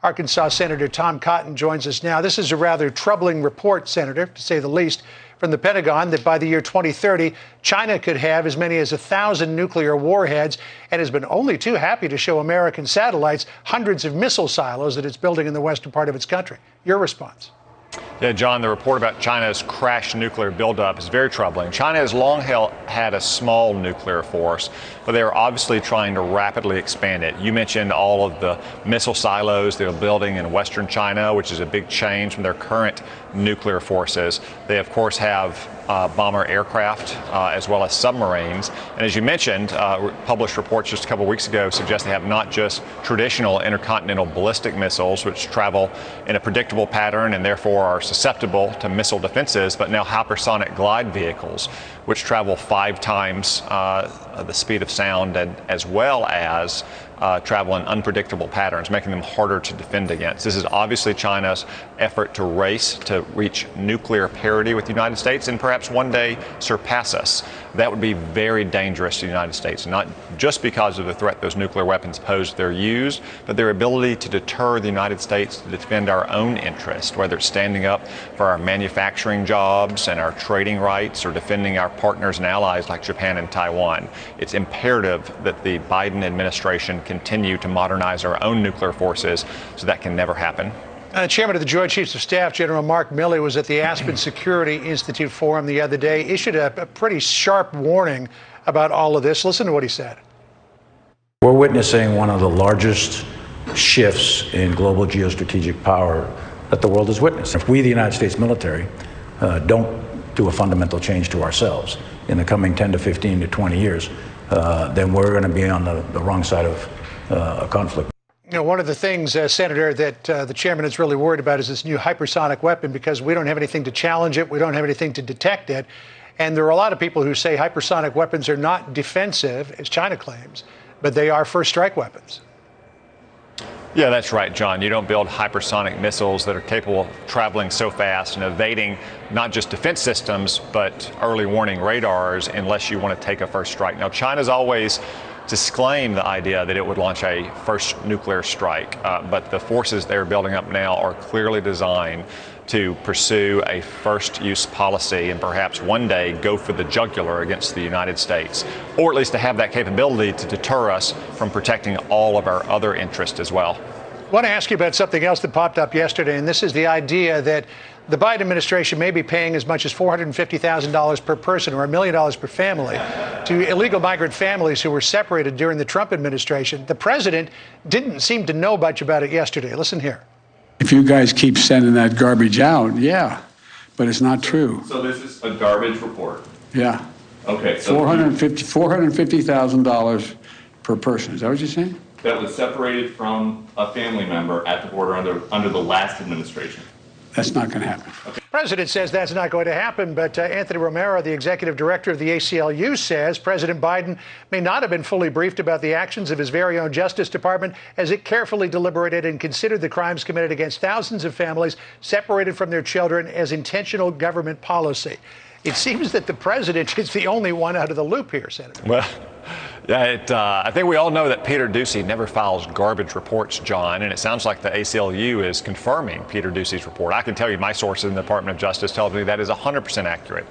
Arkansas Senator Tom Cotton joins us now. This is a rather troubling report, Senator, to say the least, from the Pentagon that by the year 2030, China could have as many as 1,000 nuclear warheads and has been only too happy to show American satellites hundreds of missile silos that it's building in the western part of its country. Your response? Yeah, John, the report about China's crashed nuclear buildup is very troubling. China has long had a small nuclear force, but they are obviously trying to rapidly expand it. You mentioned all of the missile silos they're building in western China, which is a big change from their current nuclear forces. They, of course, have bomber aircraft as well as submarines. And as you mentioned, published reports just a couple weeks ago suggest they have not just traditional intercontinental ballistic missiles, which travel in a predictable pattern and therefore are susceptible to missile defenses, but now hypersonic glide vehicles, which travel 5 times the speed of sound, and as well as travel in unpredictable patterns, making them harder to defend against. This is obviously China's effort to race to reach nuclear parity with the United States and perhaps one day surpass us. That would be very dangerous to the United States, not just because of the threat those nuclear weapons pose if they're used, but their ability to deter the United States to defend our own interest, whether it's standing up for our manufacturing jobs and our trading rights or defending our partners and allies like Japan and Taiwan. It's imperative that the Biden administration continue to modernize our own nuclear forces so that can never happen. Chairman of the Joint Chiefs of Staff, General Mark Milley, was at the Aspen Security Institute Forum the other day, issued a pretty sharp warning about all of this. Listen to what he said. We're witnessing one of the largest shifts in global geostrategic power that the world has witnessed. If we, the United States military, don't do a fundamental change to ourselves in the coming 10 to 15 to 20 years, then we're going to be on the wrong side of a conflict. You know, one of the things, Senator, that the chairman is really worried about is this new hypersonic weapon, because we don't have anything to challenge it. We don't have anything to detect it. And there are a lot of people who say hypersonic weapons are not defensive, as China claims, but they are first strike weapons. Yeah, that's right, John. You don't build hypersonic missiles that are capable of traveling so fast and evading not just defense systems, but early warning radars unless you want to take a first strike. Now, China's always disclaimed the idea that it would launch a first nuclear strike, but the forces they're building up now are clearly designed to pursue a first use policy and perhaps one day go for the jugular against the United States, or at least to have that capability to deter us from protecting all of our other interests as well. I want to ask you about something else that popped up yesterday, and this is the idea that the Biden administration may be paying as much as $450,000 per person or $1 million per family to illegal migrant families who were separated during the Trump administration. The president didn't seem to know much about it yesterday. Listen here. If you guys keep sending that garbage out, yeah, but it's not true. So this is a garbage report? Yeah. Okay. So $450,000 per person. Is that what you're saying? That was separated from a family member at the border under the last administration. That's not going to happen. Okay. The president says that's not going to happen, but Anthony Romero, the executive director of the ACLU, says President Biden may not have been fully briefed about the actions of his very own Justice Department as it carefully deliberated and considered the crimes committed against thousands of families separated from their children as intentional government policy. It seems that the president is the only one out of the loop here, Senator. Well, yeah, I think we all know that Peter Doocy never files garbage reports, John, and it sounds like the ACLU is confirming Peter Doocy's report. I can tell you my sources in the Department of Justice tell me that is 100% accurate.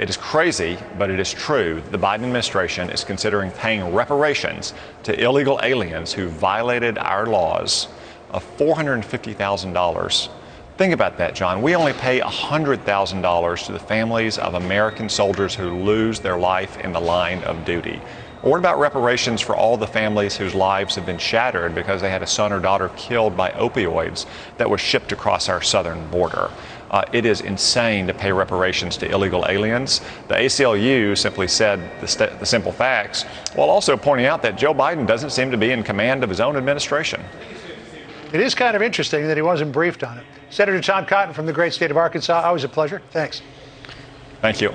It is crazy, but it is true. The Biden administration is considering paying reparations to illegal aliens who violated our laws of $450,000. Think about that, John. We only pay $100,000 to the families of American soldiers who lose their life in the line of duty. Or what about reparations for all the families whose lives have been shattered because they had a son or daughter killed by opioids that was shipped across our southern border? It is insane to pay reparations to illegal aliens. The ACLU simply said the simple facts, while also pointing out that Joe Biden doesn't seem to be in command of his own administration. It is kind of interesting that he wasn't briefed on it. Senator Tom Cotton from the great state of Arkansas, always a pleasure. Thanks. Thank you.